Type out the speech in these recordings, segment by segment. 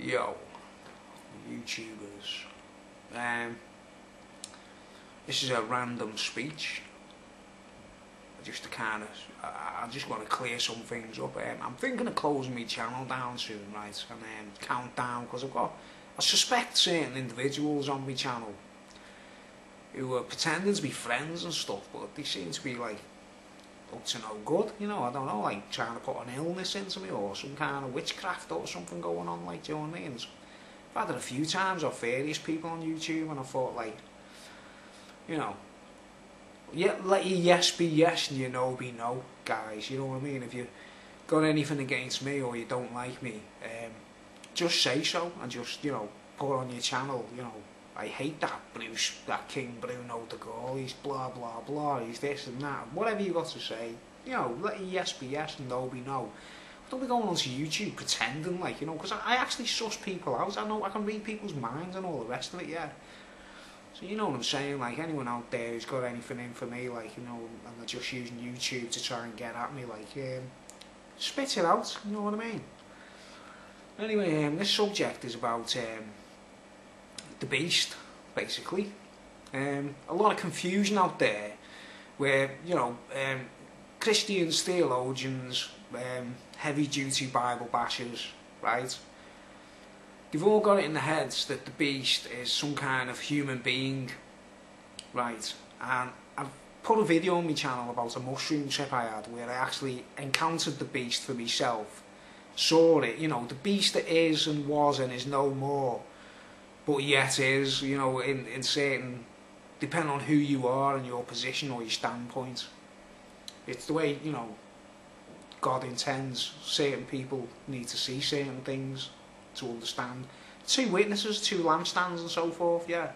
Yo, YouTubers. This is a random speech. Just to I just want to clear some things up. I'm thinking of closing my channel down soon, right? And count down, because I suspect certain individuals on my channel who are pretending to be friends and stuff, but they seem to be like up to no good, you know. I don't know, like trying to put an illness into me or some kind of witchcraft or something going on, like, do you know what I mean? I've had it a few times off various people on YouTube, and I thought, like, you know, yeah, let your yes be yes and your no be no, guys, you know what I mean? If you got anything against me or you don't like me, just say so, and just, you know, put on your channel, you know, I hate that King Bruno de Gaulle, he's blah blah blah, he's this and that, whatever you got to say, you know, let your yes be yes and no be no. Don't be going onto YouTube pretending, like, you know, because I actually suss people out. I know I can read people's minds and all the rest of it, yeah. So you know what I'm saying, like, anyone out there who's got anything in for me, like, you know, and they're just using YouTube to try and get at me, like, spit it out, you know what I mean? Anyway, this subject is about the beast, basically. A lot of confusion out there where, you know, Christians, theologians, heavy duty Bible bashers, right? They've all got it in their heads that the beast is some kind of human being, right? And I've put a video on my channel about a mushroom trip I had where I actually encountered the beast for myself, saw it, you know, the beast that is and was and is no more, but yet is, you know, in certain, depending on who you are and your position or your standpoint. It's the way, you know, God intends. Certain people need to see certain things to understand. 2 witnesses, 2 lampstands and so forth, yeah.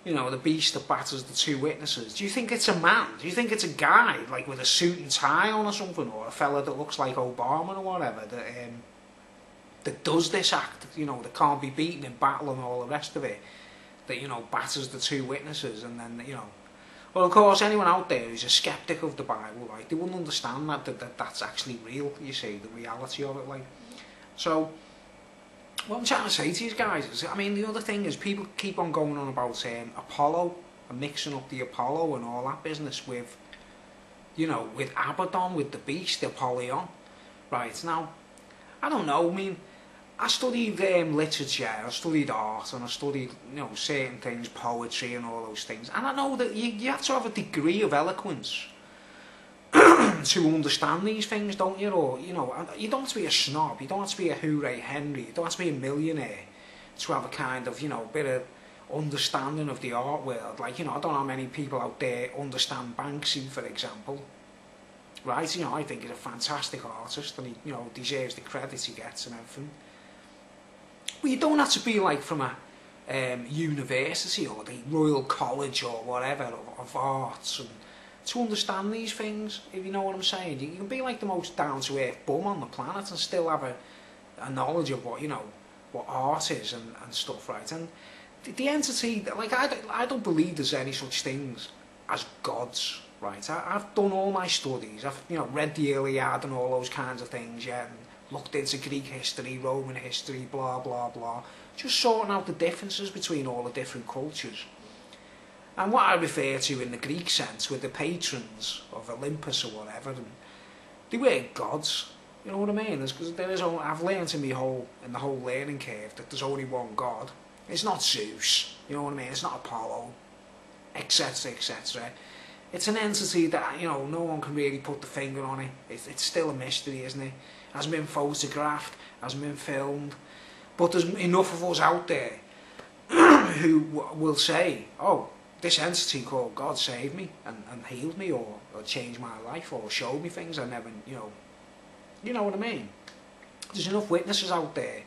You know, the beast that batters the 2 witnesses. Do you think it's a man? Do you think it's a guy, like with a suit and tie on or something? Or a fella that looks like Obama or whatever, that does this act, you know, that can't be beaten in battle and all the rest of it, that, you know, batters the 2 witnesses, and then, you know. Well, of course, anyone out there who's a skeptic of the Bible, like, they wouldn't understand that's actually real, you see, the reality of it, like. So, what I'm trying to say to you guys is, I mean, the other thing is, people keep on going on about Apollo, and mixing up the Apollo and all that business with, you know, with Abaddon, with the beast, Apollyon. Right, now, I don't know, I mean, I studied literature, I studied art, and I studied, you know, certain things, poetry and all those things, and I know that you have to have a degree of eloquence to understand these things, don't you? Or, you know, you don't have to be a snob, you don't have to be a hooray Henry, you don't have to be a millionaire to have a kind of, you know, bit of understanding of the art world. Like, you know, I don't know how many people out there understand Banksy, for example. Right, you know, I think he's a fantastic artist, and he, you know, deserves the credit he gets and everything. But you don't have to be like from a university or the Royal College or whatever of arts and to understand these things, if you know what I'm saying. You can be like the most down-to-earth bum on the planet and still have a knowledge of what, you know, what art is and stuff, right? And the entity, like, I don't believe there's any such things as gods, right? I've done all my studies, I've, you know, read the Iliad and all those kinds of things, yeah, and looked into Greek history, Roman history, blah blah blah, just sorting out the differences between all the different cultures. And what I refer to in the Greek sense with the patrons of Olympus or whatever, and they were gods, you know what I mean? Because I've learned in the whole learning curve that there's only one God. It's not Zeus, you know what I mean? It's not Apollo, etc, etc. It's an entity that, you know, no one can really put the finger on it. It's still a mystery, isn't it? Hasn't been photographed, hasn't been filmed, but there's enough of us out there who will say, oh, this entity called God saved me and healed me, or changed my life, or showed me things I never, you know what I mean? There's enough witnesses out there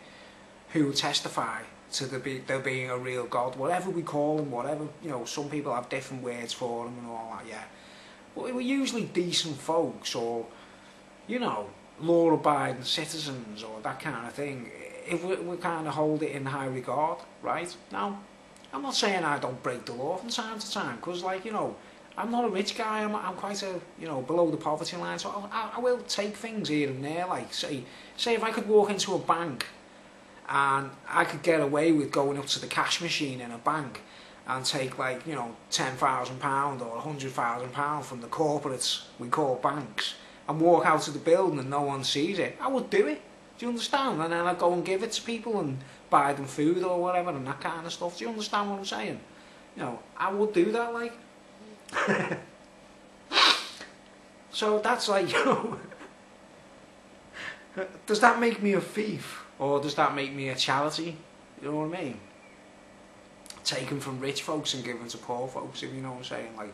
who will testify to there being a real God, whatever we call him, whatever, you know, some people have different words for him and all that, yeah. But we're usually decent folks, or, you know, law-abiding citizens, or that kind of thing, if we kind of hold it in high regard, right? Now, I'm not saying I don't break the law from time to time, because, like, you know, I'm not a rich guy, I'm quite a, you know, below the poverty line, so I will take things here and there, like, say if I could walk into a bank and I could get away with going up to the cash machine in a bank and take like, you know, £10,000 or £100,000 from the corporates we call banks and walk out of the building and no one sees it, I would do it. Do you understand? And then I'd go and give it to people and buy them food or whatever and that kind of stuff. Do you understand what I'm saying? You know, I would do that, like. So that's like, you know, does that make me a thief? Or does that make me a charity? You know what I mean? Taken from rich folks and given to poor folks, if you know what I'm saying. Like,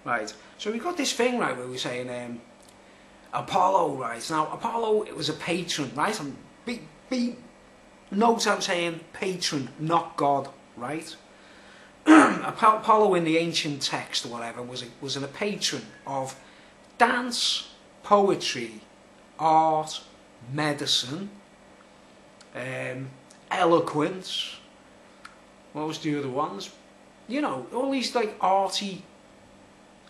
right. So we've got this thing, right, where we're saying Apollo, right? Now, Apollo, it was a patron, right? And note I'm saying patron, not God, right? Apollo in the ancient text or whatever was a patron of dance, poetry, art, medicine, eloquence. What was the other ones? You know, all these like arty,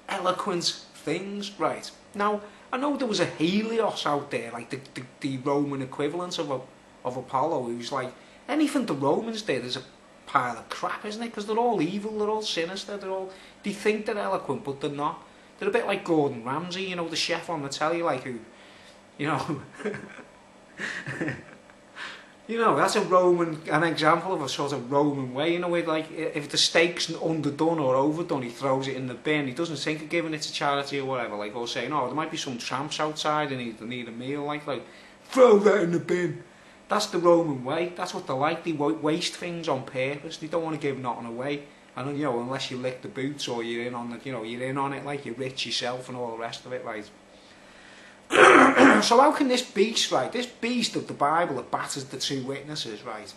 eloquent things, right? Now, I know there was a Helios out there, like the Roman equivalent of Apollo, who's like, anything the Romans did is a pile of crap, isn't it? Because they're all evil, they're all sinister, they think they're eloquent, but they're not. They're a bit like Gordon Ramsay, you know, the chef on the telly, like who, you know, you know, that's an example of a sort of Roman way, you know, where like, if the steak's underdone or overdone, he throws it in the bin. He doesn't think of giving it to charity or whatever, like, or saying, oh, there might be some tramps outside and they need a meal, like, throw that in the bin. That's the Roman way. That's what they like. They waste things on purpose. They don't want to give nothing away. And, you know, unless you lick the boots or you're in on the, you know, you're in on it, like you're rich yourself and all the rest of it, right? So how can this beast, right, this beast of the Bible that batters the two witnesses, right,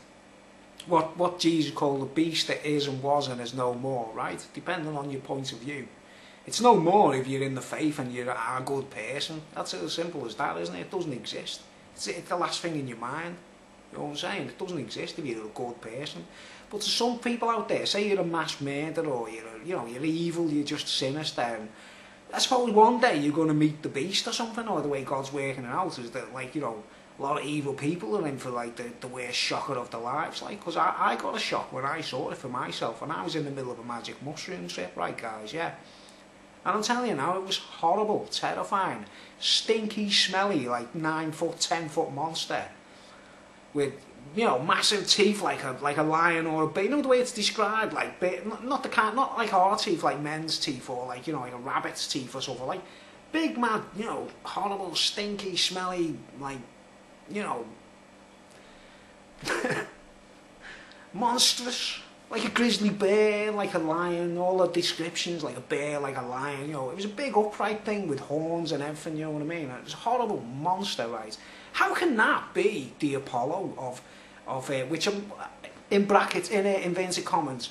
what Jesus called the beast that is and was and is no more, right, depending on your point of view. It's no more if you're in the faith and you're a good person. That's as simple as that, isn't it? It doesn't exist. It's the last thing in your mind. You know what I'm saying? It doesn't exist if you're a good person. But to some people out there, say you're a mass murderer or you're evil, you're just sinister, and I suppose one day you're going to meet the beast or something, or the way God's working it out is that, like, you know, a lot of evil people are in for like the worst shocker of their lives, like, because I got a shock when I saw it for myself, and I was in the middle of a magic mushroom trip, right, guys, yeah. And I'm telling you now, it was horrible, terrifying, stinky, smelly, like 9-foot, 10-foot monster with, you know, massive teeth like a lion or a bear. You know the way it's described, like not like our teeth, like men's teeth, or like, you know, like a rabbit's teeth or something, like big, mad, you know, horrible, stinky, smelly, like, you know, monstrous. Like a grizzly bear, like a lion, all the descriptions, like a bear, like a lion, you know. It was a big upright thing with horns and everything, you know what I mean? It was a horrible monster, right? How can that be the Apollo of which, in brackets, in inverted commas,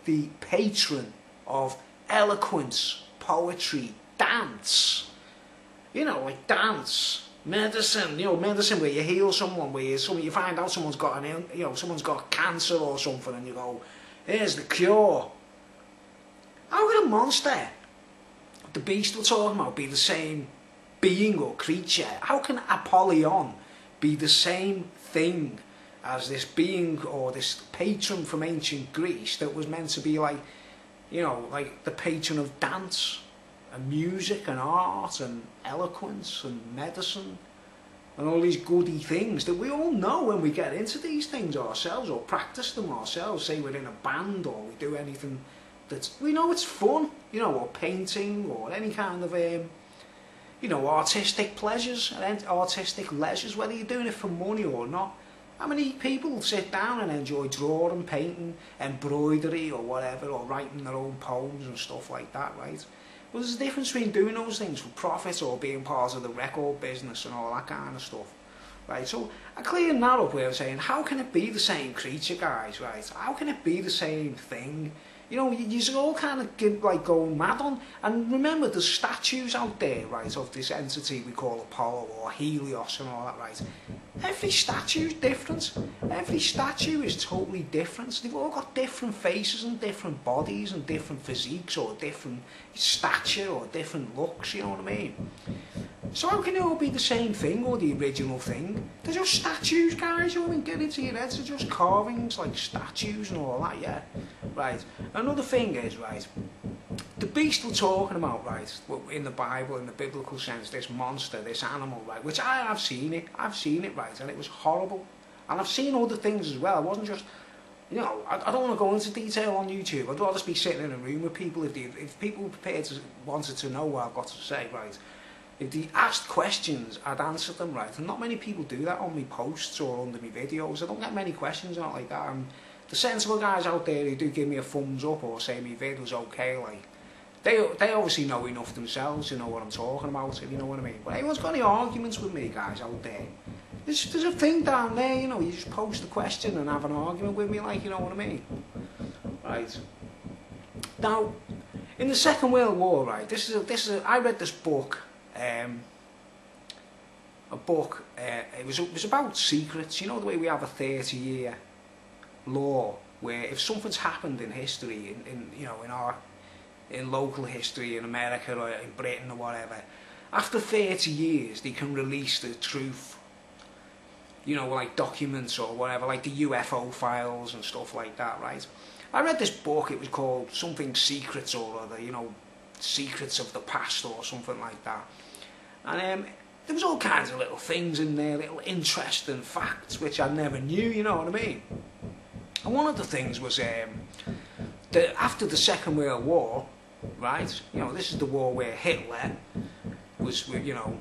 the patron of eloquence, poetry, dance? You know, like dance. Medicine, you know, medicine where you heal someone, where you find out someone's got someone's got cancer or something, and you go, here's the cure. How could a monster, the beast we're talking about, be the same being or creature? How can Apollyon be the same thing as this being or this patron from ancient Greece that was meant to be like, you know, like the patron of dance and music and art and eloquence and medicine and all these goody things that we all know when we get into these things ourselves or practice them ourselves, say we're in a band or we do anything that's, we know it's fun, you know, or painting or any kind of, you know, artistic pleasures and artistic leisures, whether you're doing it for money or not. How many people sit down and enjoy drawing, painting, embroidery or whatever, or writing their own poems and stuff like that, right? Well, there's a difference between doing those things for profit or being part of the record business and all that kind of stuff, right? So I cleared that up where I'm saying, how can it be the same creature, guys, right? How can it be the same thing? You know, you all kind of get like going mad on. And remember, there's statues out there, right, of this entity we call Apollo or Helios and all that, right? Every statue is different. Every statue is totally different. They've all got different faces and different bodies and different physiques or different stature or different looks, you know what I mean? So how can it all be the same thing or the original thing? They're just statues, guys. You know what I mean? Get into your heads. They're just carvings, like statues and all that, yeah. Right. Another thing is, right, the beast we're talking about, right, in the Bible, in the biblical sense, this monster, this animal, right, which I have seen it. I've seen it, right, and it was horrible. And I've seen other things as well. It wasn't just, you know, I don't want to go into detail on YouTube. I'd rather just be sitting in a room with people if people were prepared to wanted to know what I've got to say, right. If they asked questions, I'd answer them, right. And not many people do that on my posts or under my videos. I don't get many questions out like that. And the sensible guys out there who do give me a thumbs up or say my vid was okay, like, they obviously know enough themselves to know what I'm talking about, if you know what I mean. But anyone's got any arguments with me, guys, out there, there's a thing down there, you know, you just post a question and have an argument with me, like, you know what I mean. Right. Now, in the Second World War, right, I read this book, it was about secrets. You know the way we have a 30-year law where if something's happened in history, in local history in America or in Britain or whatever, after 30 years they can release the truth. You know, like documents or whatever, like the UFO files and stuff like that, right? I read this book. It was called something Secrets or other, you know, Secrets of the Past or something like that. And there was all kinds of little things in there, little interesting facts which I never knew, you know what I mean? And one of the things was that after the Second World War, right, you know, this is the war where Hitler was, you know,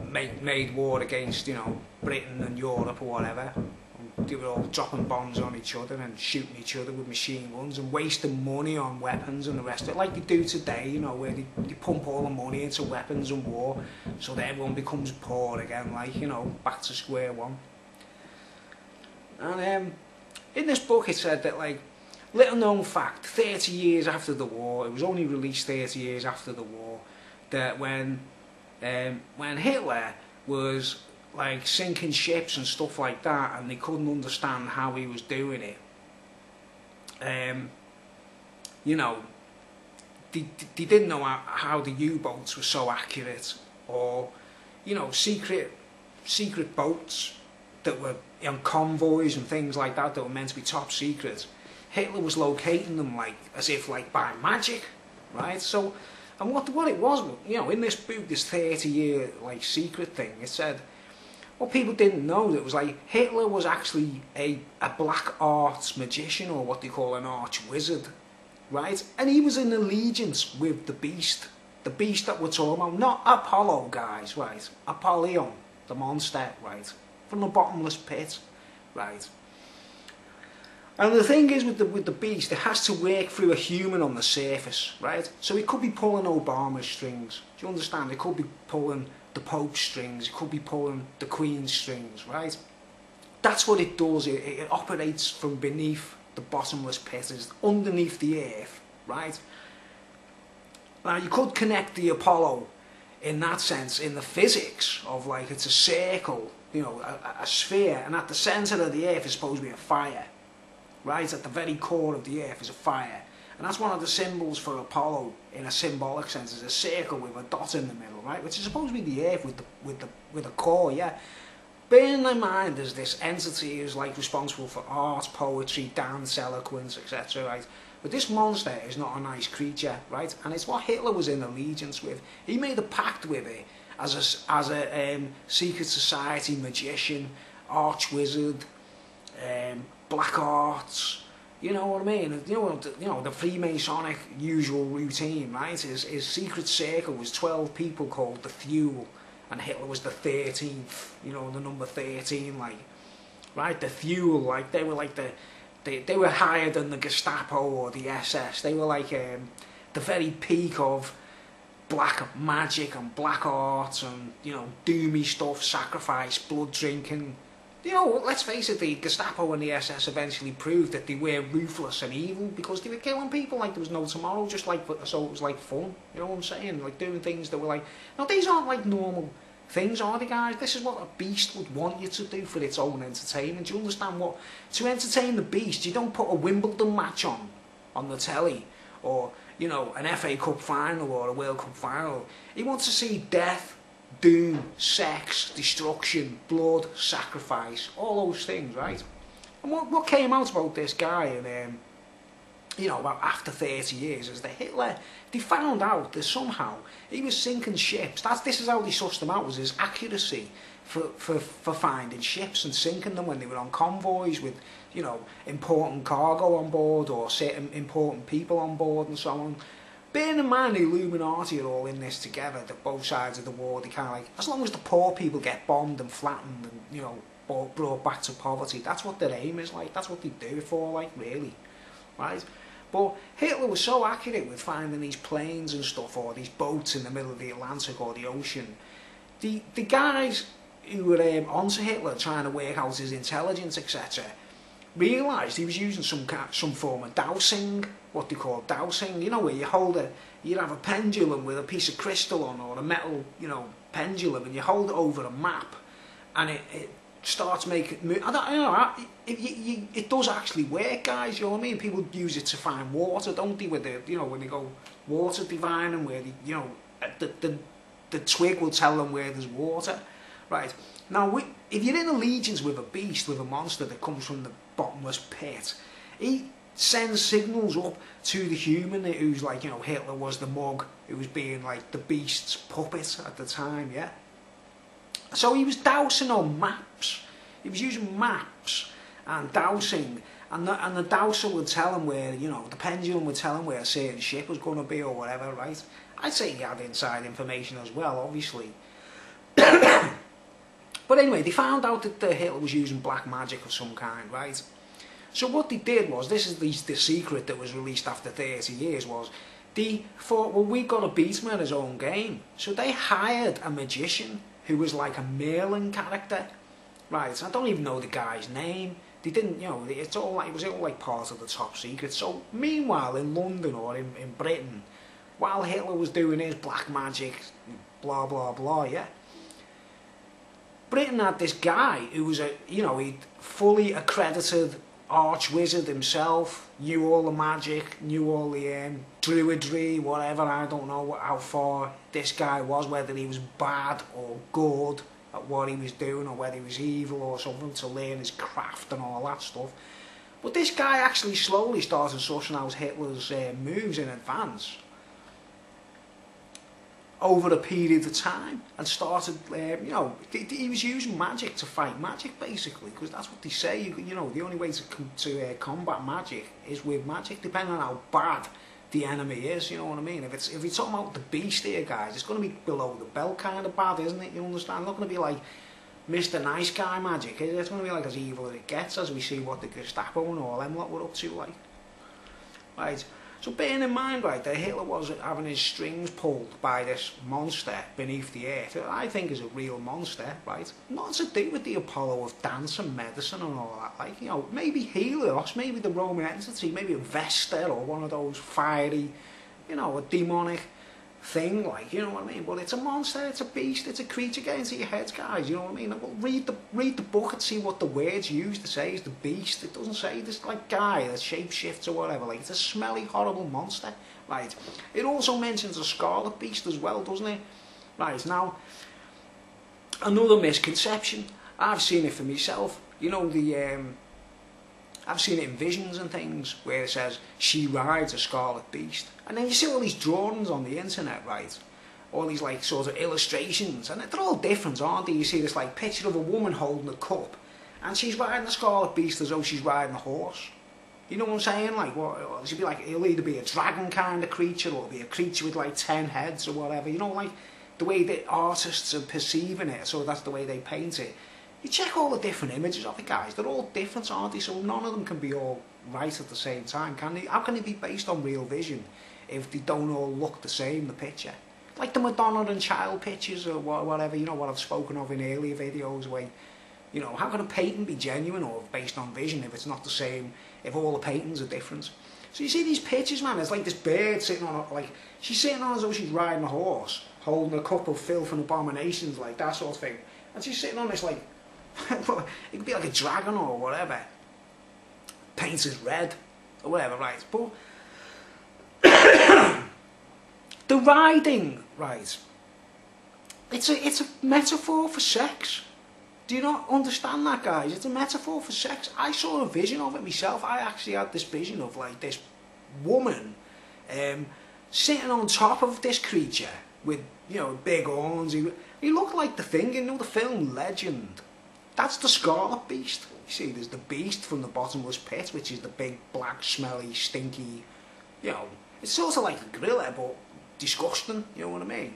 made war against, you know, Britain and Europe or whatever. They were all dropping bombs on each other and shooting each other with machine guns and wasting money on weapons and the rest of it, like they do today, you know, where they pump all the money into weapons and war so that everyone becomes poor again, like, you know, back to square one. And in this book it said that, like, little known fact, 30 years after the war, it was only released 30 years after the war, that when Hitler was like sinking ships and stuff like that, and they couldn't understand how he was doing it. You know, they didn't know how the U-boats were so accurate, or, you know, secret boats that were on convoys and things like that were meant to be top secret. Hitler was locating them like as if like by magic, right? So, and what it was, you know, in this book, this 30-year like secret thing, it said, what people didn't know, that was like Hitler was actually a black arts magician, or what they call an arch wizard, right? And he was in allegiance with the beast that we're talking about, not Apollo, guys, right? Apollyon, the monster, right? From the bottomless pit, right? And the thing is with the beast, it has to work through a human on the surface, right? So it could be pulling Obama's strings. Do you understand? It could be pulling the Pope's strings, it could be pulling the Queen's strings, right? That's what it does. It operates from beneath the bottomless pit, it's underneath the earth, right? Now you could connect the Apollo in that sense, in the physics of like it's a circle, you know, a sphere, and at the centre of the earth is supposed to be a fire, right? At the very core of the earth is a fire. And that's one of the symbols for Apollo in a symbolic sense, is a circle with a dot in the middle, right? Which is supposed to be the earth with a core, yeah. Bearing in mind there's this entity who's like responsible for art, poetry, dance, eloquence, etc., right? But this monster is not a nice creature, right? And it's what Hitler was in allegiance with. He made a pact with it as a secret society magician, arch wizard, black arts. You know what I mean? You know the Freemasonic usual routine, right? His secret circle was 12 people called the Fuel, and Hitler was the 13th. You know, the number 13, like, right? The Fuel, like they were like they were higher than the Gestapo or the SS. They were like the very peak of black magic and black arts and, you know, doomy stuff, sacrifice, blood drinking. You know, let's face it, the Gestapo and the SS eventually proved that they were ruthless and evil because they were killing people like there was no tomorrow, just like, so it was like fun, you know what I'm saying? Like doing things that were like, now these aren't like normal things, are they, guys? This is what a beast would want you to do for its own entertainment. Do you understand what? To entertain the beast, you don't put a Wimbledon match on the telly, or, you know, an FA Cup final or a World Cup final. He wants to see death, doom, sex, destruction, blood, sacrifice, all those things, right? And what came out about this guy, and you know, about after 30 years, is that Hitler, they found out that somehow he was sinking ships. This is how they sussed them out, was his accuracy for finding ships and sinking them when they were on convoys with, you know, important cargo on board or certain important people on board and so on. Bearing in mind the Illuminati are all in this together, that both sides of the war, they kind of like, as long as the poor people get bombed and flattened and, you know, brought back to poverty, that's what their aim is like, that's what they do it for, like, really, right? But Hitler was so accurate with finding these planes and stuff, or these boats in the middle of the Atlantic or the ocean. The guys who were onto Hitler, trying to work out his intelligence, etc., realised he was using some form of dowsing, what they call dowsing, you know, where you have a pendulum with a piece of crystal on, or a metal, you know, pendulum, and you hold it over a map, and it starts making, I don't know, it does actually work, guys, you know what I mean? People use it to find water, don't they, with the, you know, when they go water divining, where they, you know, the twig will tell them where there's water, right? Now, if you're in allegiance with a beast, with a monster that comes from the bottomless pit, he sends signals up to the human who's like, you know, Hitler was the mug, who was being like the beast's puppet at the time, yeah? So he was dowsing on maps. He was using maps and dowsing, and the dowser would tell him where, you know, the pendulum would tell him where a certain ship was going to be or whatever, right? I'd say he had inside information as well, obviously. But anyway, they found out that Hitler was using black magic of some kind, right? So what they did was, this is the secret that was released after 30 years, was they thought, well, we've got to beat him at his own game. So they hired a magician who was like a Merlin character, right? I don't even know the guy's name. They didn't, you know, it was all like part of the top secret. So meanwhile, in London or in Britain, while Hitler was doing his black magic, blah, blah, blah, yeah, Britain had this guy who was he'd fully accredited arch wizard himself, knew all the magic, knew all the druidry, whatever. I don't know how far this guy was, whether he was bad or good at what he was doing, or whether he was evil or something, to learn his craft and all that stuff. But this guy actually slowly started sussing out Hitler's moves in advance over a period of time, and started, he was using magic to fight magic, basically, because that's what they say, you know, the only way to combat magic is with magic, depending on how bad the enemy is, you know what I mean? If you're talking about the beast here, guys, it's going to be below the belt kind of bad, isn't it, you understand? It's not going to be like Mr. Nice Guy magic, it's going to be like as evil as it gets, as we see what the Gestapo and all them lot were up to, like. Right. So bearing in mind, right, that Hitler was having his strings pulled by this monster beneath the earth, that I think is a real monster, right? Not to do with the Apollo of dance and medicine and all that, like, you know, maybe Helios, maybe the Roman entity, maybe a Vesta or one of those fiery, you know, a demonic thing, like, you know what I mean? But it's a monster, it's a beast, it's a creature. Get into your heads, guys, you know what I mean? Well, read the book and see what the words used to say is the beast. It doesn't say this like guy that shapeshifts or whatever, like, it's a smelly, horrible monster, right? It also mentions a scarlet beast as well, doesn't it? Right, now, another misconception, I've seen it for myself, you know, I've seen it in visions and things where it says she rides a scarlet beast, and then you see all these drawings on the internet, right? All these like sort of illustrations, and they're all different, aren't they? You see this like picture of a woman holding a cup, and she's riding a scarlet beast as though she's riding a horse. You know what I'm saying? Like, what? It should be like, it'll either be a dragon kind of creature, or it'll be a creature with like 10 heads or whatever. You know, like the way that artists are perceiving it, so that's the way they paint it. You check all the different images of it, guys, they're all different, aren't they? So none of them can be all right at the same time, can they? How can they be based on real vision if they don't all look the same, the picture? Like the Madonna and Child pictures or whatever, you know, what I've spoken of in earlier videos, where, you know, how can a painting be genuine or based on vision if it's not the same, if all the paintings are different? So you see these pictures, man, it's like this bird sitting on, like, she's sitting on as though she's riding a horse, holding a cup of filth and abominations, like that sort of thing. And she's sitting on this, like, it could be like a dragon or whatever, painted red or whatever, right? But the riding, right, It's a metaphor for sex. Do you not understand that, guys? It's a metaphor for sex. I saw a vision of it myself. I actually had this vision of like this woman sitting on top of this creature with, you know, big horns. He looked like the thing, you know, the film Legend. That's the Scarlet Beast. You see, there's the beast from the bottomless pit, which is the big, black, smelly, stinky, you know, it's sort of like a gorilla, but disgusting, you know what I mean?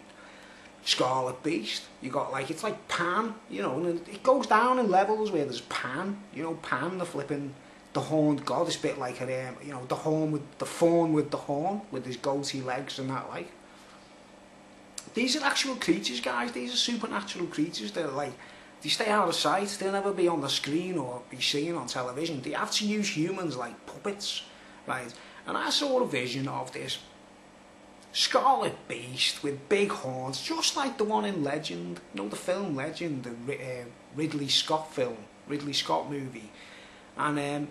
Scarlet Beast. You got like, it's like Pan, you know, and it goes down in levels where there's Pan, you know, Pan, the flipping, the horned god. It's a bit like a, you know, the horn with the fawn with the horn, with his goatee legs and that, like. These are actual creatures, guys. These are supernatural creatures. They're like, they stay out of sight. They'll never be on the screen or be seen on television. They have to use humans like puppets, right? And I saw a vision of this Scarlet Beast with big horns, just like the one in Legend. You know, the film Legend, the Ridley Scott film, Ridley Scott movie. And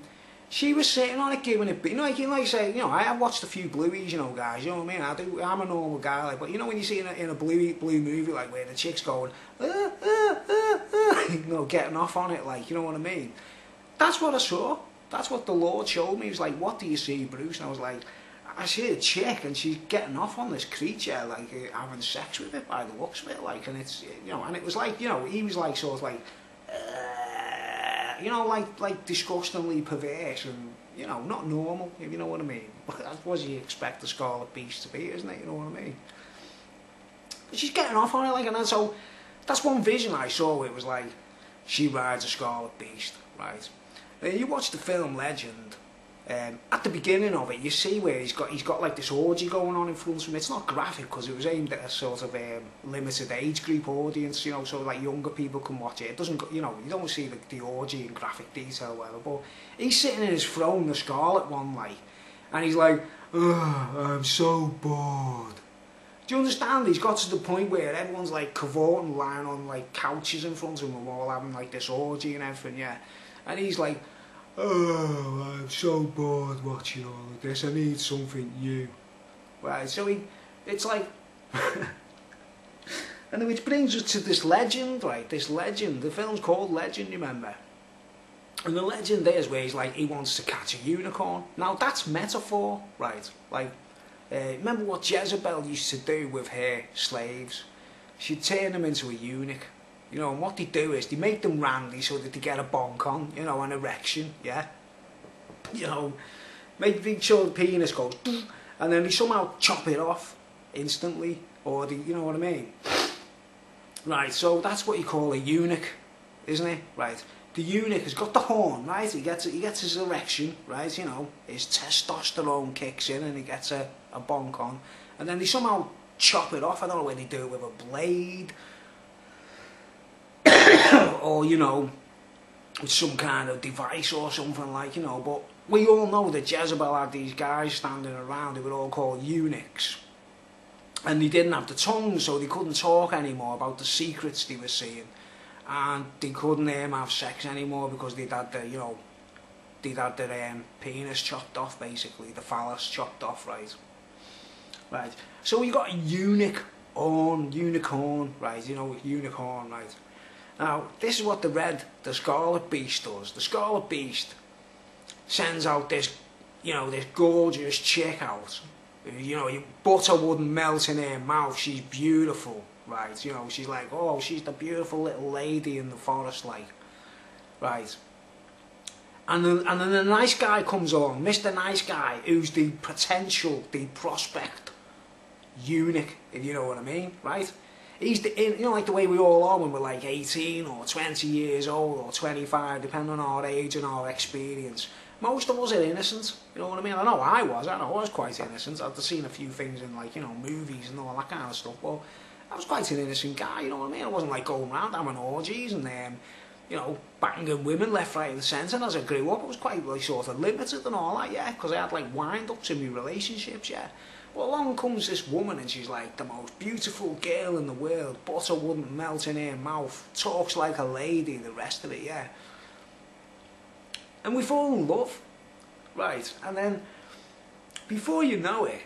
she was sitting on it, giving it, you know, like say, you know, I have watched a few blueies, you know, guys, you know what I mean? I'm a normal guy, like, but you know when you see in a blue movie, like, where the chick's going, you know, getting off on it, like, you know what I mean? That's what I saw. That's what the Lord showed me. He was like, what do you see, Bruce? And I was like, I see a chick and she's getting off on this creature, like, having sex with it by the looks of it, like, and it's, you know, and it was like, you know, he was like, sort of like, you know, like disgustingly perverse and, you know, not normal, if you know what I mean. That's what you expect the Scarlet Beast to be, isn't it? You know what I mean? But she's getting off on it, like, and then so that's one vision I saw where it was like, she rides a Scarlet Beast, right? And you watch the film Legend, at the beginning of it, you see where he's got like this orgy going on in front of him. It's not graphic because it was aimed at a sort of limited age group audience, you know, so like younger people can watch it. It doesn't, you know, you don't see the orgy in graphic detail, whatever. But he's sitting in his throne, the Scarlet one, like, and he's like, "Ugh, I'm so bored." Do you understand? He's got to the point where everyone's like cavorting, lying on like couches in front of him, and we're all having like this orgy and everything, yeah. And he's like, "Oh, I'm so bored watching all of this. I need something new." Right, so it's like, and which brings us to this legend, right? This legend. The film's called Legend, remember? And the legend is where he's like, he wants to catch a unicorn. Now that's metaphor, right? Like, remember what Jezebel used to do with her slaves? She'd turn them into a eunuch. You know, and what they do is they make them randy so that they get a bonk on, you know, an erection, yeah? You know, make sure the penis goes, and then they somehow chop it off instantly, or they, you know what I mean? Right, so that's what you call a eunuch, isn't it? Right, the eunuch has got the horn, right? He gets his erection, right? You know, his testosterone kicks in and he gets a bonk on, and then they somehow chop it off. I don't know whether they do it with a blade, or, you know, with some kind of device or something, like, you know. But we all know that Jezebel had these guys standing around who were all called eunuchs, and they didn't have the tongue, so they couldn't talk anymore about the secrets they were seeing, and they couldn't have sex anymore because they'd had their, you know, they'd had their penis chopped off, basically, the phallus chopped off, right? Right, so you got a unicorn, right? You know, unicorn, right? Now, this is what the Scarlet Beast does. The Scarlet Beast sends out this, you know, this gorgeous chick out. You know, your butter wouldn't melt in her mouth. She's beautiful, right? You know, she's like, oh, she's the beautiful little lady in the forest, like, right? And then the nice guy comes on, Mr. Nice Guy, who's the prospect eunuch, if you know what I mean, right? He's you know, like the way we all are when we're like 18 or 20 years old or 25, depending on our age and our experience. Most of us are innocent, you know what I mean? I know I was quite innocent. I'd seen a few things in, like, you know, movies and all that kind of stuff, but I was quite an innocent guy, you know what I mean? I wasn't like going around having orgies and you know, banging women left, right and centre. And as I grew up, I was quite, like, sort of limited and all that, yeah, because I had like wind-ups in my relationships, yeah. But along comes this woman and she's like the most beautiful girl in the world, butter wouldn't melt in her mouth, talks like a lady, the rest of it, yeah. And we fall in love, right? And then, before you know it,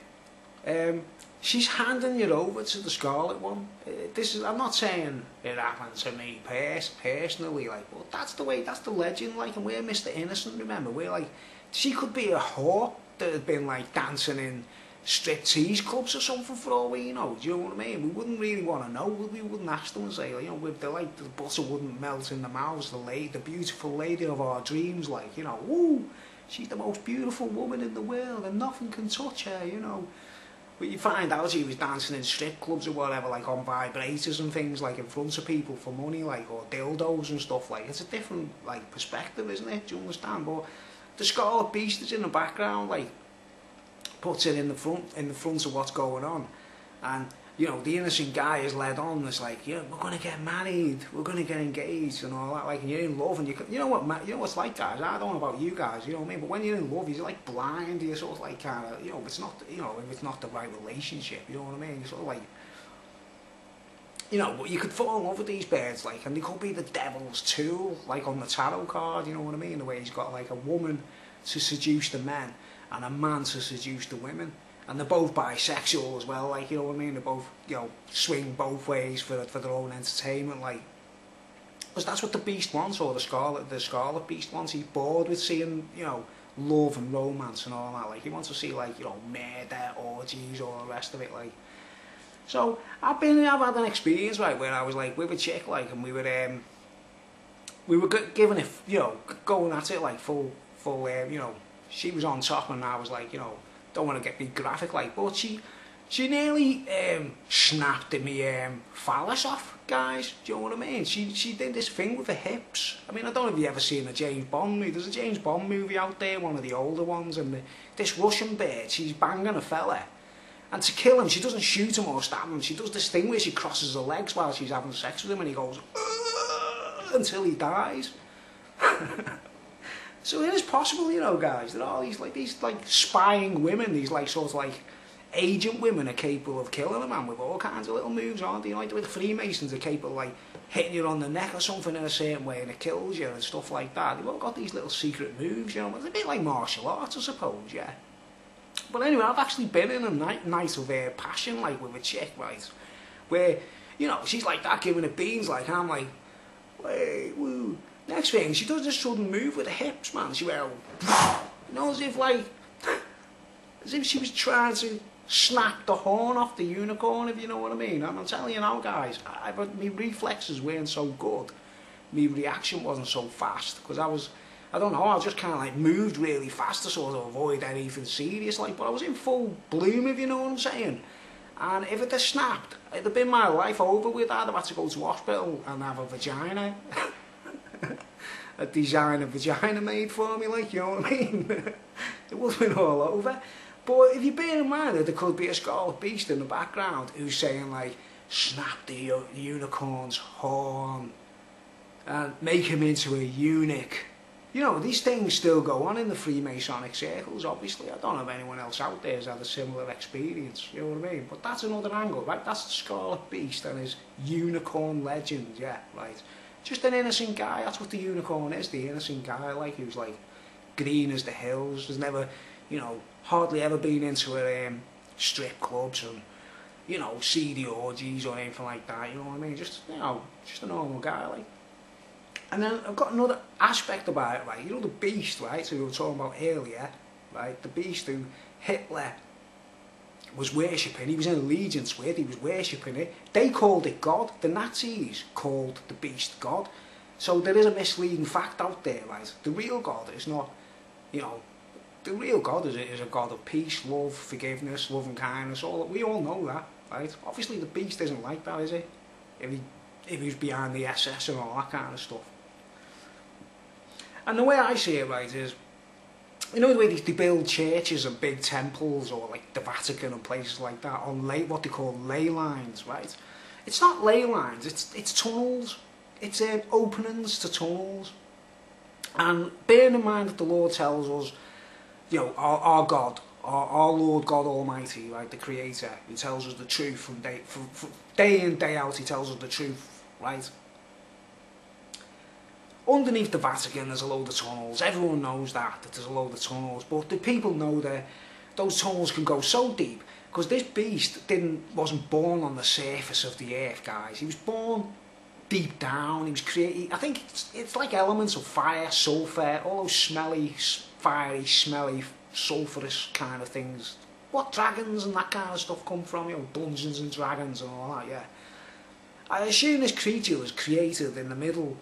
she's handing you over to the Scarlet One. This is, I'm not saying it happened to me personally, like, but that's the way, that's the legend, like, and we're Mr. Innocent, remember, we're like, she could be a whore that had been like dancing in striptease clubs or something for all we know, do you know what I mean? We wouldn't really want to know, we wouldn't ask them and say, you know, with the, like, the butter wouldn't melt in the mouths, the beautiful lady of our dreams, like, you know, woo, she's the most beautiful woman in the world and nothing can touch her, you know. But you find out she was dancing in strip clubs or whatever, like on vibrators and things, like in front of people for money, like, or dildos and stuff, like, it's a different, like, perspective, isn't it? Do you understand? But the Scarlet Beast is in the background, like, puts it in the front of what's going on. And, you know, the innocent guy is led on, it's like, yeah, we're going to get married, we're going to get engaged and all that, like, and you're in love, and you know what, you know what's like, guys, I don't know about you guys, you know what I mean, but when you're in love, you're like blind, you're sort of like kind of, you know, it's not, you know, if it's not the right relationship, you know what I mean, you're sort of like, you know, but you could fall in love with these birds, like, and they could be the devil's tool, like on the tarot card, you know what I mean, the way he's got like a woman to seduce the men, and a man to seduce the women. And they're both bisexual as well, like, you know what I mean? They both, you know, swing both ways for their own entertainment, like. Because that's what the Beast wants, or the Scarlet Beast wants. He's bored with seeing, you know, love and romance and all that. Like, he wants to see, like, you know, murder, orgies, all the rest of it, like. So, I've had an experience, right, where I was, like, with a chick, like, and we were giving it, you know, going at it, like, full, you know, she was on top and I was, like, you know, don't want to get big graphic, like, but she nearly snapped me phallus off, guys. Do you know what I mean? She did this thing with her hips. I mean, I don't know if you ever seen a James Bond movie. There's a James Bond movie out there, one of the older ones, and this Russian bird, she's banging a fella, and to kill him, she doesn't shoot him or stab him. She does this thing where she crosses her legs while she's having sex with him, and he goes until he dies. So it is possible, you know, guys, that all these spying women, these like sort of like agent women are capable of killing a man with all kinds of little moves, aren't they? Like with Freemasons are capable of like hitting you on the neck or something in a certain way and it kills you and stuff like that. They've all got these little secret moves, you know. It's a bit like martial arts, I suppose, yeah. But anyway, I've actually been in a night of passion, like with a chick, right, where, you know, she's like that giving it beans, like, and I'm like, wait, woo. Next thing, she does this sudden move with her hips, man. She went, you know, as if she was trying to snap the horn off the unicorn, if you know what I mean. And I'm telling you now, guys, my reflexes weren't so good. My reaction wasn't so fast, because I don't know, I just kind of like moved really fast to sort of avoid anything serious, like, but I was in full bloom, if you know what I'm saying. And if it had snapped, it'd have been my life over with. I'd have had to go to hospital and have a vagina. A designer vagina made for me, like, you know what I mean? It would have been all over. But if you bear in mind that there could be a Scarlet Beast in the background who's saying, like, snap the unicorn's horn and make him into a eunuch. You know, these things still go on in the Freemasonic circles, obviously. I don't know if anyone else out there has had a similar experience, you know what I mean? But that's another angle, right? That's the Scarlet Beast and his unicorn legend, yeah, right? Just an innocent guy, that's what the unicorn is, the innocent guy, like, who's like green as the hills, has never, you know, hardly ever been into a strip clubs and, you know, seedy orgies or anything like that, you know what I mean? Just, you know, just a normal guy, like. And then I've got another aspect about it, right? You know the beast, right, so we were talking about earlier, right? The beast who Hitler was worshipping, he was in allegiance with, he was worshipping it. They called it God. The Nazis called the beast God. So there is a misleading fact out there, right? The real God is not, you know, the real God is a God of peace, love, forgiveness, love and kindness, all that. We all know that, right? Obviously the beast isn't like that, is he? If he was behind the SS and all that kind of stuff. And the way I see it, right, is, you know the way they build churches and big temples, or like the Vatican and places like that, on what they call ley lines, right? It's not ley lines, it's tunnels. It's openings to tunnels. And bearing in mind that the Lord tells us, you know, our God, our Lord God Almighty, right, the Creator, He tells us the truth from day in, day out, He tells us the truth, right? Underneath the Vatican there's a load of tunnels. Everyone knows that there's a load of tunnels, but the people know that those tunnels can go so deep Because this beast wasn't born on the surface of the earth, guys. He was born deep down. He was created. I think it's like elements of fire, sulfur, all those smelly, fiery, smelly, sulphurous kind of things. What dragons and that kind of stuff come from? You know, Dungeons and Dragons and all that. Yeah. I assume this creature was created in the middle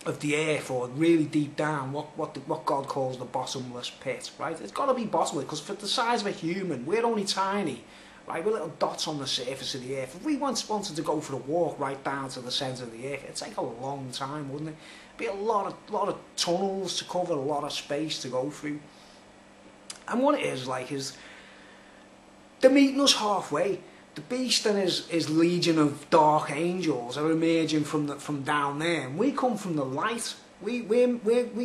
of the earth, or really deep down, what God calls the bottomless pit, right? It's got to be bottomless, because for the size of a human, we're only tiny, right? We're little dots on the surface of the earth. If we wanted to go for a walk right down to the centre of the earth, it'd take a long time, wouldn't it? It'd be a lot of tunnels to cover, a lot of space to go through. And what it is like is they're meeting us halfway. The beast and his legion of dark angels are emerging from down there, and we come from the light. We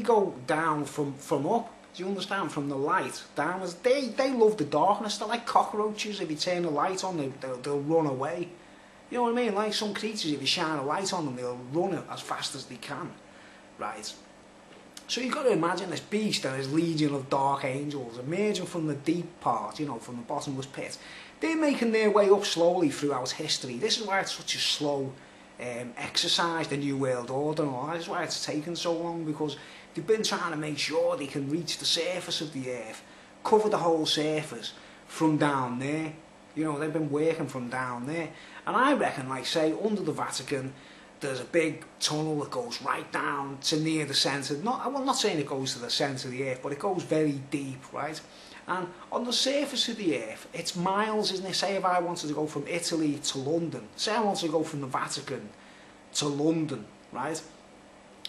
go down from up. Do you understand? From the light downwards. They love the darkness. They're like cockroaches. If you turn the light on, they'll run away. You know what I mean? Like some creatures, if you shine a light on them, they'll run as fast as they can. Right. So you've got to imagine this beast and his legion of dark angels emerging from the deep part, you know, from the bottomless pit. They're making their way up slowly throughout history. This is why it's such a slow exercise, the New World Order and all that. This is why it's taken so long, because they've been trying to make sure they can reach the surface of the earth, cover the whole surface from down there. You know, they've been working from down there. And I reckon, like say, under the Vatican, there's a big tunnel that goes right down to near the centre. I'm not saying it goes to the centre of the earth, but it goes very deep, right? And on the surface of the earth, it's miles, isn't it? Say if I wanted to go from Italy to London, say I wanted to go from the Vatican to London, right?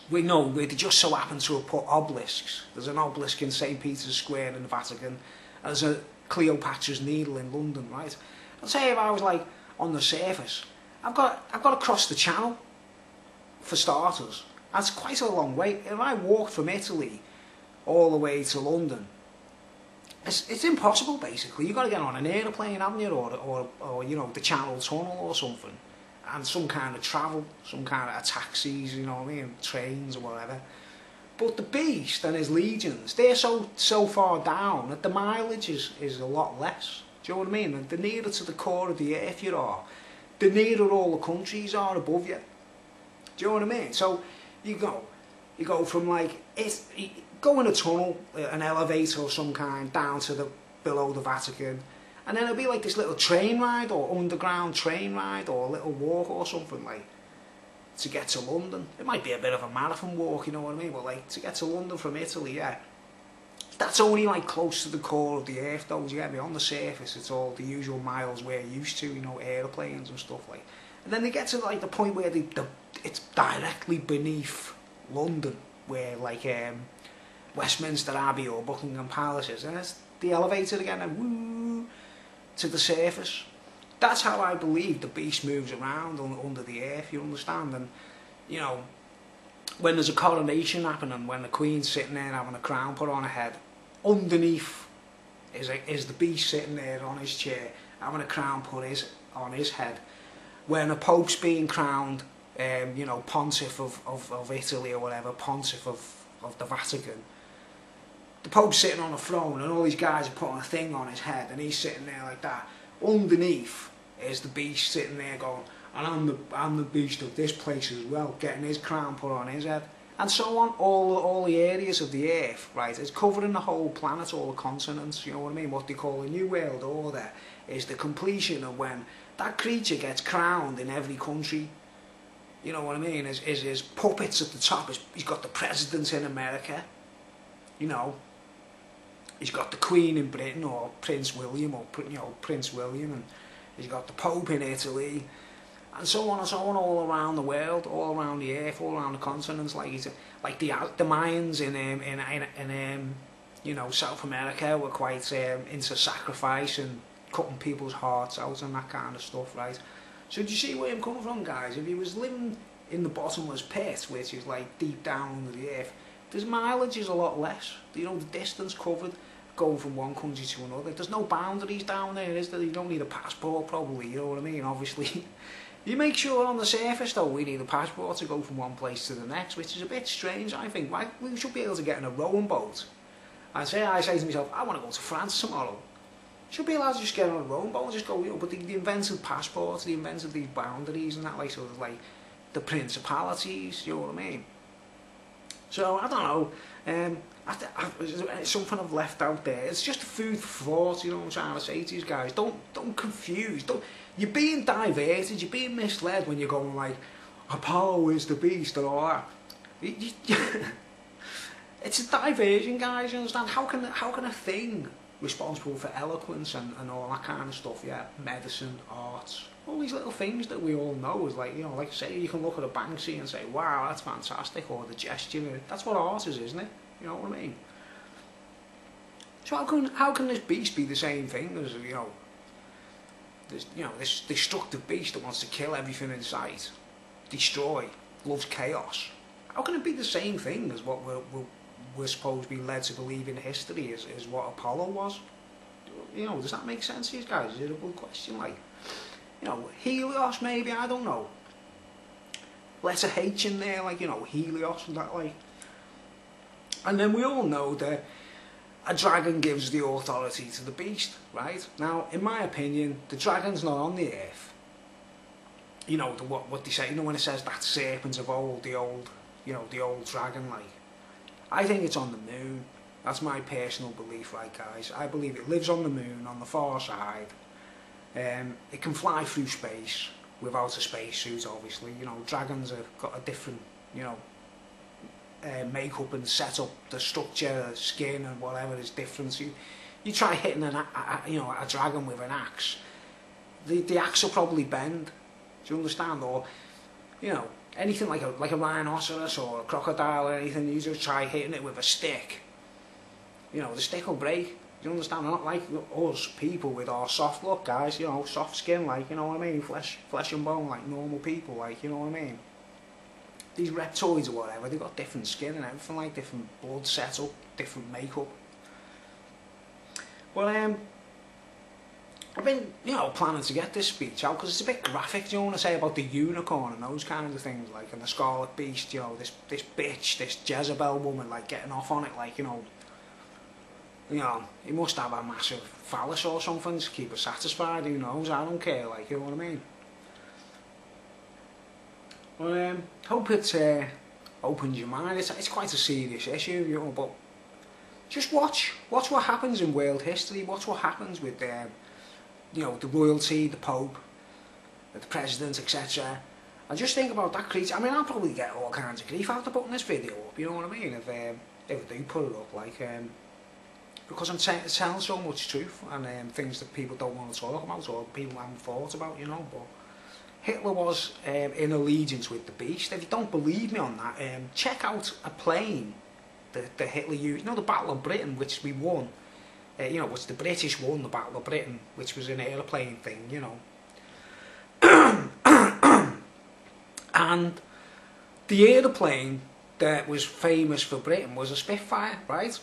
We know they just so happen to have put obelisks. There's an obelisk in St. Peter's Square in the Vatican. There's a Cleopatra's Needle in London, right? And say if I was like on the surface, I've got to cross the Channel, for starters. That's quite a long way. If I walked from Italy all the way to London, it's impossible, basically. You've got to get on an aeroplane, haven't you, or you know, the Channel Tunnel or something, and some kind of travel, some kind of taxis, you know what I mean, trains or whatever. But the beast and his legions, they're so far down that the mileage is a lot less. Do you know what I mean? And the nearer to the core of the earth you are, the nearer all the countries are above you. Do you know what I mean? So you go from like go in a tunnel, an elevator of some kind, down to below the Vatican, and then it'll be like this little train ride, or underground train ride, or a little walk or something, like to get to London. It might be a bit of a marathon walk, you know what I mean? But like to get to London from Italy, yeah. That's only like close to the core of the earth, though. You get me? On the surface, it's all the usual miles we're used to, you know, airplanes and stuff like. And then they get to like the point where it's directly beneath London, where like Westminster Abbey or Buckingham Palace is, and it's the elevator again, and woo, to the surface. That's how I believe the beast moves around under the earth, you understand? And, you know, when there's a coronation happening, when the Queen's sitting there having a crown put on her head, underneath is the beast sitting there on his chair, having a crown put on his head. When a Pope's being crowned, you know, Pontiff of Italy or whatever, Pontiff of the Vatican, the Pope's sitting on a throne and all these guys are putting a thing on his head and he's sitting there like that. Underneath is the beast sitting there going, and I'm the beast of this place as well, getting his crown put on his head. And so on, all the areas of the earth, right? It's covering the whole planet, all the continents, you know what I mean? What they call a New World Order is the completion of when that creature gets crowned in every country. You know what I mean? His puppets at the top. He's got the president in America, you know. He's got the Queen in Britain, or Prince William, or you know, Prince William, and he's got the Pope in Italy, and so on and so on, all around the world, all around the earth, all around the continents. Like the Mayans in you know, South America were quite into sacrifice and cutting people's hearts out and that kind of stuff, right? So do you see where I'm coming from, guys? If he was living in the bottomless pit, which is like deep down under the earth, his mileage is a lot less. You know, the distance covered going from one country to another. There's no boundaries down there, is there? You don't need a passport, probably, you know what I mean? Obviously. You make sure on the surface, though, we need a passport to go from one place to the next, which is a bit strange, I think. We should be able to get in a rowing boat. I say to myself, I want to go to France tomorrow. should be allowed to just get on their own boat and just go, you know, but they invented passports, they invented these boundaries and that, like, sort of like the principalities, you know what I mean? So, I don't know, something I've left out there, it's just food for thought, you know what I'm trying to say to you guys, don't confuse, you're being diverted, you're being misled when you're going like, Apollo is the beast and all that. It's a diversion, guys, you understand? How can a thing responsible for eloquence and all that kind of stuff, yeah, medicine, arts, all these little things that we all know is like, you know, like I say, you can look at a Banksy and say, wow, that's fantastic, or the gesture, that's what art is, isn't it? You know what I mean? So how can this beast be the same thing as, you know, this destructive beast that wants to kill everything in sight, destroy, loves chaos? How can it be the same thing as what we're supposed to be led to believe in history is what Apollo was? You know, does that make sense to you guys? Is it a good question? Like, you know, Helios maybe, I don't know. Letter H in there, like, you know, Helios and that, like. And then we all know that a dragon gives the authority to the beast, right? Now, in my opinion, the dragon's not on the earth. You know, what they say, you know, when it says that serpent of old, the old dragon, like. I think it's on the moon. That's my personal belief, right, guys? I believe it lives on the moon, on the far side. It can fly through space without a spacesuit, obviously. You know, dragons have got a different, you know, makeup and setup. The structure, the skin, and whatever is different. So you try hitting a dragon with an axe. The axe will probably bend. Do you understand? Or, you know, anything like a rhinoceros or a crocodile or anything, you just try hitting it with a stick. You know, the stick will break. Do you understand? Not like us people with our soft look, guys. You know, soft skin, like, you know what I mean, flesh and bone, like normal people, like, you know what I mean. These reptoids or whatever, they've got different skin and everything, like different blood setup, different makeup. But I've been, you know, planning to get this speech out because it's a bit graphic, do you want to say, about the unicorn and those kinds of things, like, and the scarlet beast, you know, this bitch, this Jezebel woman, like, getting off on it, like, you know, he must have a massive phallus or something to keep her satisfied, who knows, I don't care, like, you know what I mean. Well, hope it opens your mind. It's quite a serious issue, you know, but just watch what happens in world history, watch what happens with you know, the royalty, the Pope, the President, etc. And just think about that creature. I mean, I'll probably get all kinds of grief after putting this video up, you know what I mean, if I do put it up, like, because I'm telling so much truth, and things that people don't want to talk about, or people haven't thought about, you know, but Hitler was in allegiance with the beast. If you don't believe me on that, check out a plane that Hitler used, you know, the Battle of Britain, which we won. You know, which the British won the Battle of Britain, which was an aeroplane thing, you know. And the aeroplane that was famous for Britain was a Spitfire, right?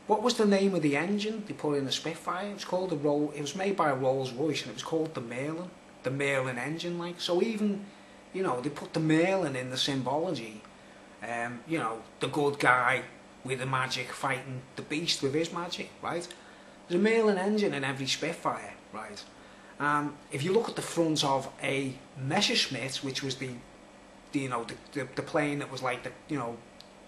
What was the name of the engine they put in the Spitfire? It was called it was made by Rolls-Royce, and it was called the Merlin engine, like. So even, you know, they put the Merlin in the symbology. You know, the good guy with the magic fighting the beast with his magic, right? There's a Merlin engine in every Spitfire, right? If you look at the front of a Messerschmitt, which was the plane that was like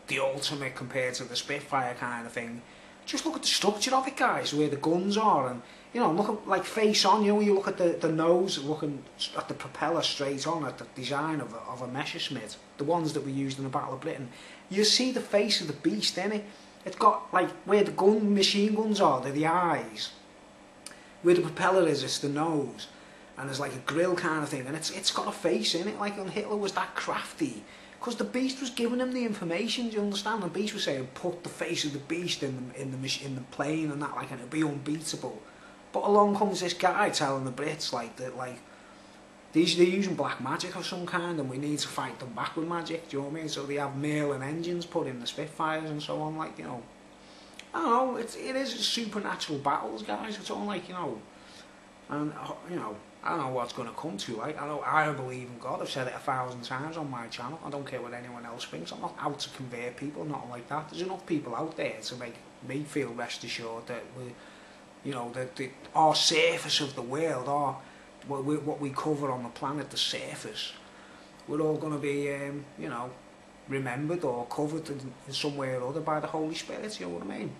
the ultimate compared to the Spitfire kind of thing, just look at the structure of it, guys, where the guns are, and, you know, look at, like, face on, you know, you look at the nose, looking at the propeller straight on, at the design of a Messerschmitt, the ones that we used in the Battle of Britain, you see the face of the beast in it. It's got, like, where the machine guns are, they're the eyes. Where the propeller is, it's the nose. And there's like a grill kind of thing, and it's got a face in it, like, and Hitler was that crafty. Because the beast was giving him the information, do you understand? The beast was saying, put the face of the beast in the plane and that, like, and it'll be unbeatable. But along comes this guy telling the Brits, like, that, like, they're using black magic of some kind, and we need to fight them back with magic, do you know what I mean? So they have Merlin engines put in the Spitfires and so on, like, you know. I don't know, it is supernatural battles, guys, it's all like, you know, and, you know, I don't know what's going to come to, like, I believe in God, I've said it 1,000 times on my channel, I don't care what anyone else thinks, I'm not out to convert people, nothing like that. There's enough people out there to make me feel rest assured that you know, our surface of the world, our what we cover on the planet, the surface, we're all going to be, you know, remembered or covered in some way or other by the Holy Spirit, you know what I mean?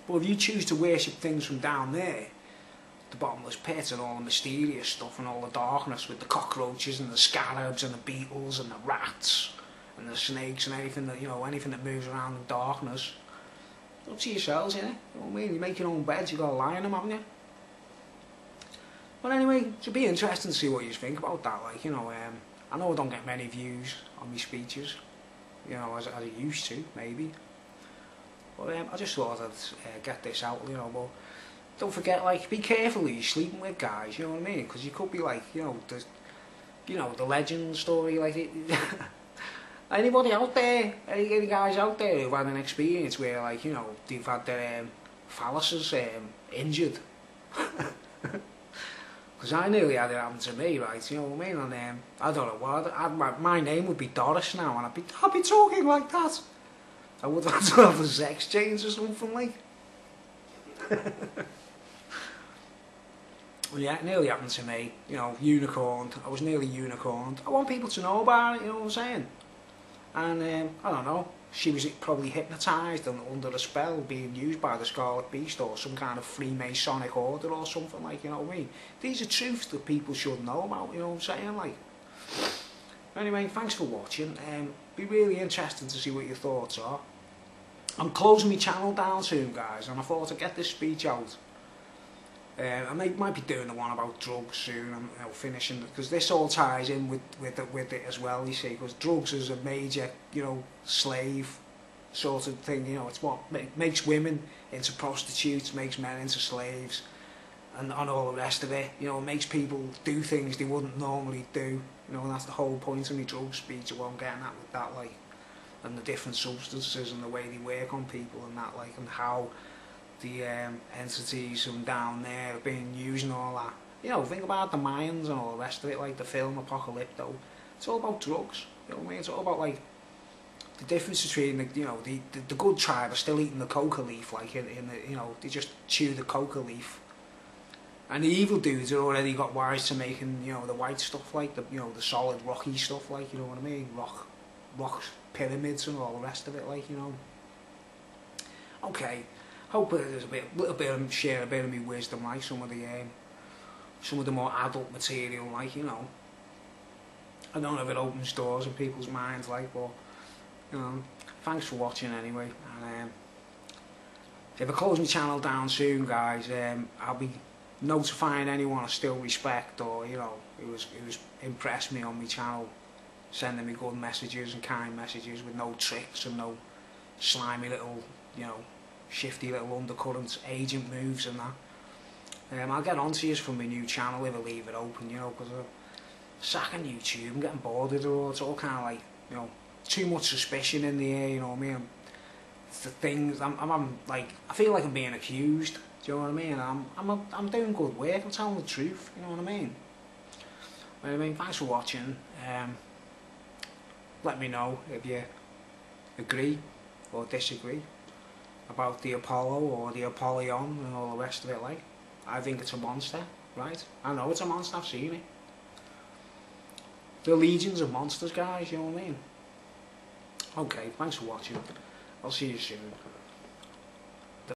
But if you choose to worship things from down there, the bottomless pit and all the mysterious stuff and all the darkness with the cockroaches and the scarabs and the beetles and the rats and the snakes and anything that, you know, anything that moves around in darkness, it's up to yourselves, innit? You know what I mean? You make your own beds, you've got to lie in them, haven't you? But anyway, it'd be interesting to see what you think about that. Like, you know, I know I don't get many views on my speeches, you know, as I used to, maybe. But I just thought I'd get this out, you know. But don't forget, like, be careful who you're sleeping with, guys, you know what I mean? Because you could be like, you know, the legend story, like it. Anybody out there, any guys out there who've had an experience where, like, you know, they've had their phallacies injured? Because I nearly had it happen to me, right, you know what I mean? And I don't know what, my name would be Doris now, and I'd be talking like that. I would have to have a sex change or something, like. Well, yeah, it nearly happened to me, you know, unicorned. I was nearly unicorned. I want people to know about it, you know what I'm saying? And I don't know, she was probably hypnotised and under a spell being used by the Scarlet Beast or some kind of Freemasonic order or something, like, you know what I mean? These are truths that people should know about, you know what I'm saying, like. Anyway, thanks for watching. Be really interested to see what your thoughts are. I'm closing my channel down soon, guys, and I thought I'd get this speech out. I might be doing the one about drugs soon, and you know, finishing, because this all ties in with it as well, you see, because drugs is a major, you know, slave sort of thing, you know, it's what makes women into prostitutes, makes men into slaves, and all the rest of it, you know, it makes people do things they wouldn't normally do, you know, and that's the whole point of my drug speech, what I'm getting at with that, like, and the different substances and the way they work on people and that, like, and how the entities from down there are being used and all that. You know, think about the Mayans and all the rest of it, like the film Apocalypto. It's all about drugs, you know what I mean? It's all about, like, the difference between, the, you know, the good tribe are still eating the coca leaf, like, in the, you know, they just chew the coca leaf. And the evil dudes have already got wise to making, you know, the white stuff, like, the, you know, the solid rocky stuff, like, you know what I mean? Rock pyramids and all the rest of it, like, you know. Okay. Hope there's share a bit of my wisdom, like some of the more adult material, like, you know. I don't know if it opens doors in people's minds, like, but you know, thanks for watching anyway. And if I close my channel down soon, guys, I'll be notifying anyone I still respect, or you know, who's impressed me on my channel, sending me good messages and kind messages with no tricks and no slimy little, you know, shifty little undercurrents, agent moves and that. I'll get onto you from my new channel if I leave it open, you know, because I'm sacking YouTube, I'm getting bored with it all. It's all kind of like, you know, too much suspicion in the air, you know what I mean? It's the things, I'm like, I feel like I'm being accused, do you know what I mean? I'm doing good work, I'm telling the truth, you know what I mean? But I mean, thanks for watching. Let me know if you agree or disagree about the Apollo or the Apollyon and all the rest of it, like. I think it's a monster, right? I know it's a monster, I've seen it. The legions of monsters, guys, you know what I mean? Okay, thanks for watching. I'll see you soon.